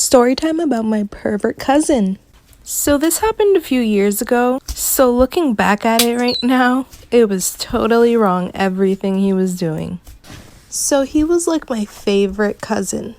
Story time about my pervert cousin. So this happened a few years ago. So looking back at it right now, it was totally wrong, everything he was doing. So he was like my favorite cousin.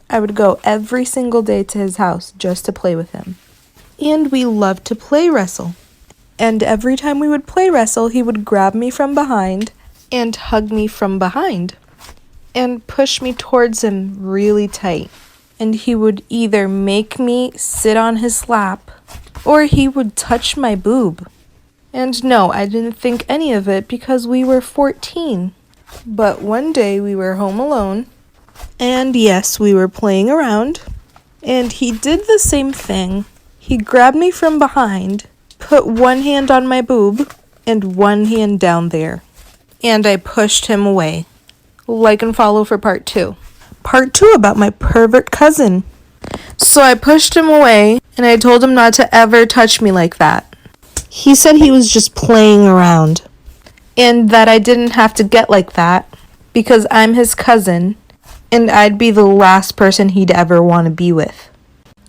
I would go every single day to his house just to play with him. And we loved to play wrestle. And every time we would play wrestle, he would grab me from behind and hug me from behind and push me towards him really tight. And he would either make me sit on his lap or he would touch my boob. And no, I didn't think any of it because we were 14. But one day we were home alone, and yes, we were playing around, and he did the same thing. He grabbed me from behind, put one hand on my boob, and one hand down there. And I pushed him away. Like and follow for part 2. Part 2 about my pervert cousin. So I pushed him away, and I told him not to ever touch me like that. He said he was just playing around, and that I didn't have to get like that, because I'm his cousin, and I'd be the last person he'd ever want to be with.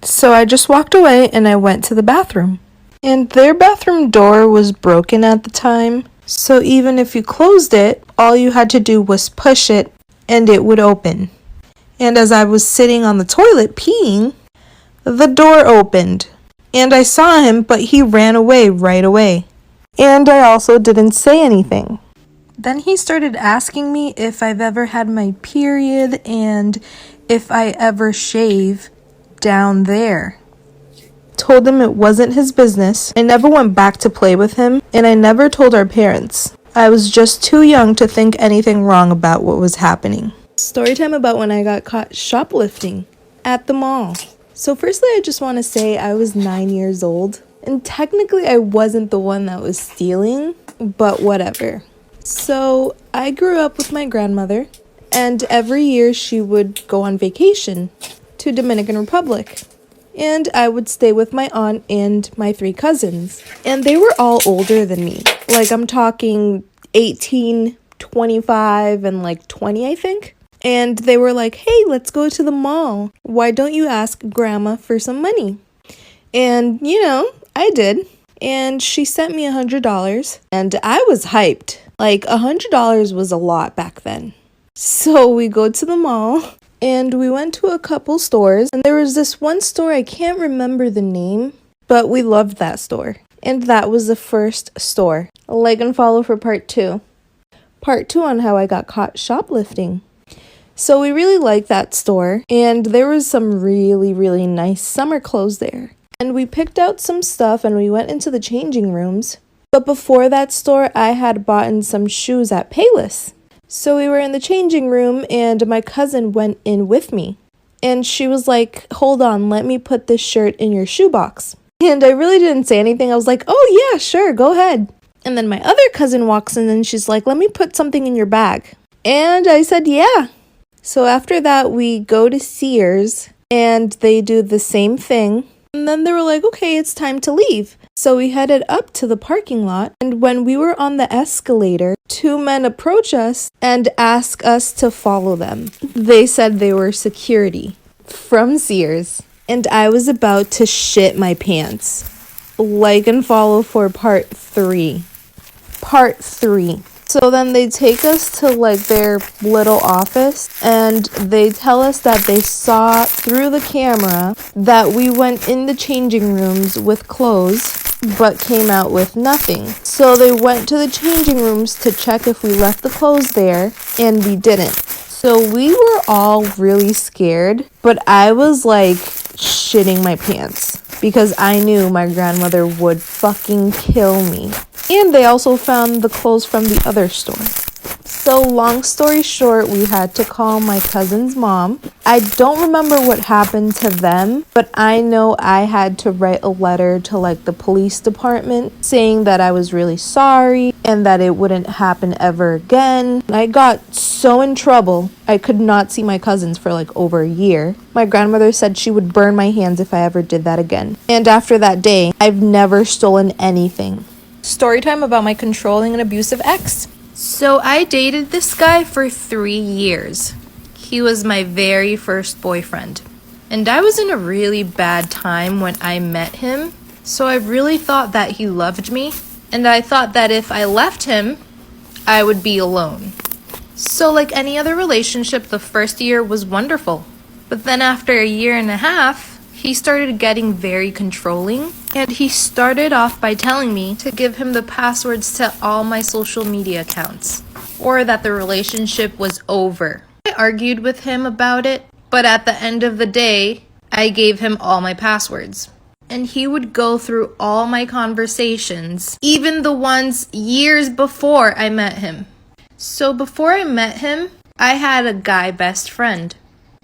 So I just walked away, and I went to the bathroom. And their bathroom door was broken at the time, so even if you closed it, all you had to do was push it, and it would open. And as I was sitting on the toilet peeing, the door opened. And I saw him, but he ran away right away. And I also didn't say anything. Then he started asking me if I've ever had my period and if I ever shave down there. Told him it wasn't his business. I never went back to play with him, and I never told our parents. I was just too young to think anything wrong about what was happening. Story time about when I got caught shoplifting at the mall. So firstly, I just want to say I was 9 years old. And technically, I wasn't the one that was stealing, but whatever. So I grew up with my grandmother, and every year she would go on vacation to Dominican Republic. And I would stay with my aunt and my 3 cousins. And they were all older than me. Like, I'm talking 18, 25, and like 20, I think. And they were like, hey, let's go to the mall. Why don't you ask Grandma for some money? And, I did. And she sent me $100. And I was hyped. Like, $100 was a lot back then. So we go to the mall. And we went to a couple stores. And there was this one store, I can't remember the name. But we loved that store. And that was the first store. Like and follow for part 2. Part 2 on how I got caught shoplifting. So we really liked that store, and there was some really, really nice summer clothes there. And we picked out some stuff and we went into the changing rooms. But before that store, I had bought some shoes at Payless. So we were in the changing room and my cousin went in with me. And she was like, hold on, let me put this shirt in your shoebox. And I really didn't say anything. I was like, oh yeah, sure, go ahead. And then my other cousin walks in and she's like, let me put something in your bag. And I said, yeah. So after that, we go to Sears, and they do the same thing. And then they were like, okay, it's time to leave. So we headed up to the parking lot, and when we were on the escalator, 2 men approach us and ask us to follow them. They said they were security from Sears, and I was about to shit my pants. Like and follow for part 3. Part 3. So then they take us to like their little office, and they tell us that they saw through the camera that we went in the changing rooms with clothes but came out with nothing. So they went to the changing rooms to check if we left the clothes there, and we didn't. So we were all really scared, but I was like shitting my pants because I knew my grandmother would fucking kill me. And they also found the clothes from the other store. So long story short, we had to call my cousin's mom. I don't remember what happened to them, but I know I had to write a letter to like the police department saying that I was really sorry and that it wouldn't happen ever again. I got so in trouble, I could not see my cousins for like over a year. My grandmother said she would burn my hands if I ever did that again. And after that day, I've never stolen anything. Story time about my controlling and abusive ex. So I dated this guy for 3 years. He was my very first boyfriend. And I was in a really bad time when I met him, so I really thought that he loved me, and I thought that if I left him, I would be alone. So like any other relationship, the first year was wonderful. But then after a year and a half, he started getting very controlling, and he started off by telling me to give him the passwords to all my social media accounts, or that the relationship was over. I argued with him about it, but at the end of the day, I gave him all my passwords. And he would go through all my conversations, even the ones years before I met him. So before I met him, I had a guy best friend.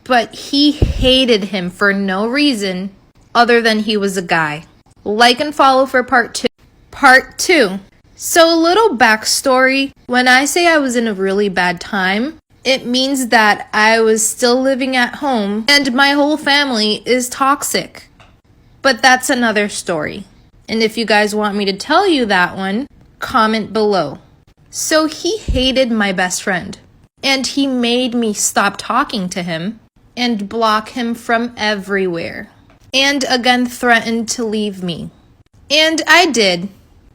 But he hated him for no reason other than he was a guy. Like and follow for part 2. Part 2. So a little backstory. When I say I was in a really bad time, it means that I was still living at home and my whole family is toxic. But that's another story. And if you guys want me to tell you that one, comment below. So he hated my best friend. And he made me stop talking to him and block him from everywhere. And again threatened to leave me. And I did.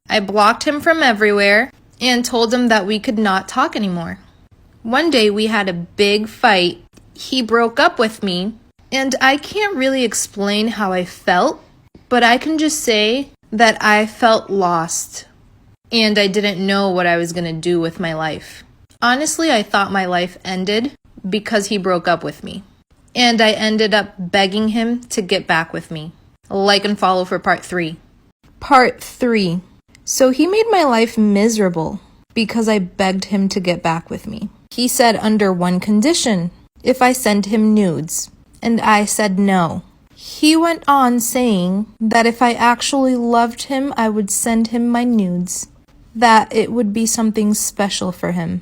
I blocked him from everywhere and told him that we could not talk anymore. One day we had a big fight. He broke up with me, and I can't really explain how I felt, but I can just say that I felt lost, and I didn't know what I was going to do with my life. Honestly, I thought my life ended because he broke up with me, and I ended up begging him to get back with me. Like and follow for part 3. Part 3. So he made my life miserable because I begged him to get back with me. He said under one condition, if I send him nudes, and I said no. He went on saying that if I actually loved him, I would send him my nudes, that it would be something special for him.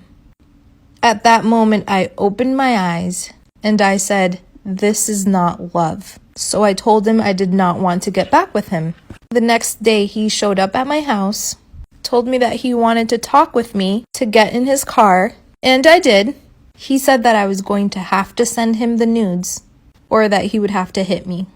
At that moment, I opened my eyes and I said, this is not love. So I told him I did not want to get back with him. The next day, he showed up at my house, told me that he wanted to talk with me to get in his car, and I did. He said that I was going to have to send him the nudes, or that he would have to hit me.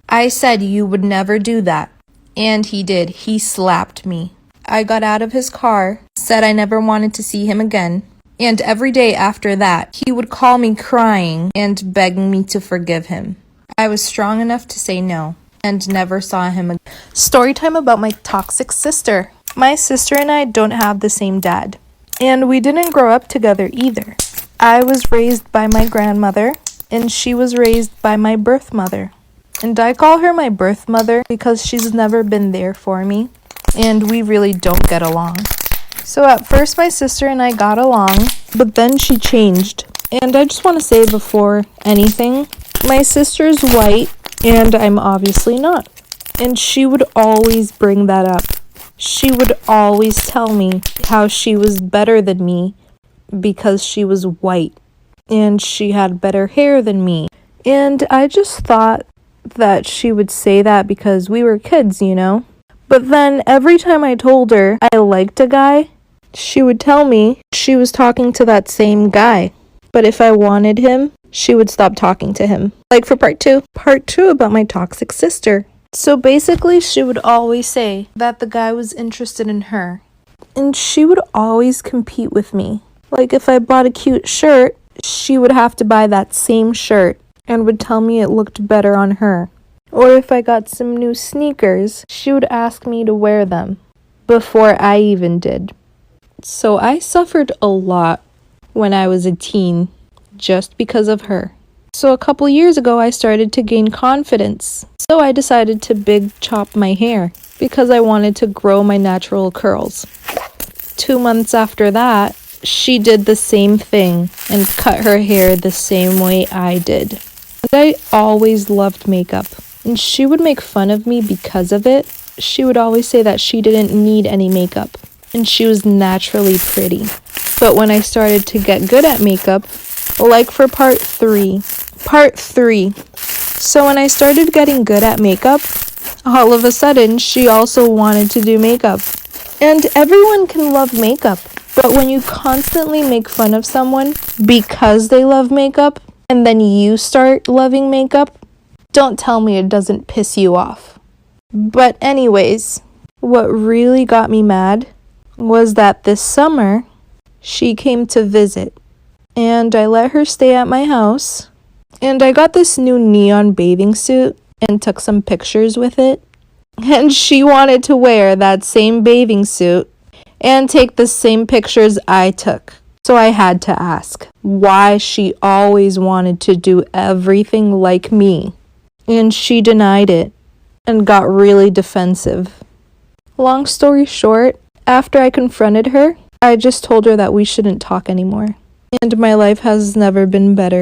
I said you would never do that, and he did. He slapped me. I got out of his car, said I never wanted to see him again, and every day after that, he would call me crying and begging me to forgive him. I was strong enough to say no, and never saw him again. Storytime about my toxic sister. My sister and I don't have the same dad, and we didn't grow up together either. I was raised by my grandmother, and she was raised by my birth mother. And I call her my birth mother because she's never been there for me, and we really don't get along. So at first my sister and I got along, but then she changed. And I just want to say before anything, my sister's white, and I'm obviously not. And she would always bring that up. She would always tell me how she was better than me because she was white and she had better hair than me. And I just thought that she would say that because we were kids, you know? But then every time I told her I liked a guy, she would tell me she was talking to that same guy. But if I wanted him, she would stop talking to him. Like for part 2. Part 2 about my toxic sister. So basically, she would always say that the guy was interested in her. And she would always compete with me. Like if I bought a cute shirt, she would have to buy that same shirt and would tell me it looked better on her. Or if I got some new sneakers, she would ask me to wear them before I even did. So I suffered a lot when I was a teen just because of her. So a couple years ago, I started to gain confidence. So I decided to big chop my hair because I wanted to grow my natural curls. 2 months after that, she did the same thing and cut her hair the same way I did. And I always loved makeup, and she would make fun of me because of it. She would always say that she didn't need any makeup, and she was naturally pretty. But when I started to get good at makeup, like for part 3. So when I started getting good at makeup, all of a sudden, she also wanted to do makeup. And everyone can love makeup. But when you constantly make fun of someone because they love makeup, and then you start loving makeup, Don't tell me it doesn't piss you off. But anyways, what really got me mad was that this summer, she came to visit, and I let her stay at my house, and I got this new neon bathing suit and took some pictures with it, and she wanted to wear that same bathing suit and take the same pictures I took. So I had to ask why she always wanted to do everything like me, and she denied it and got really defensive. Long story short, after I confronted her, I just told her that we shouldn't talk anymore. And my life has never been better.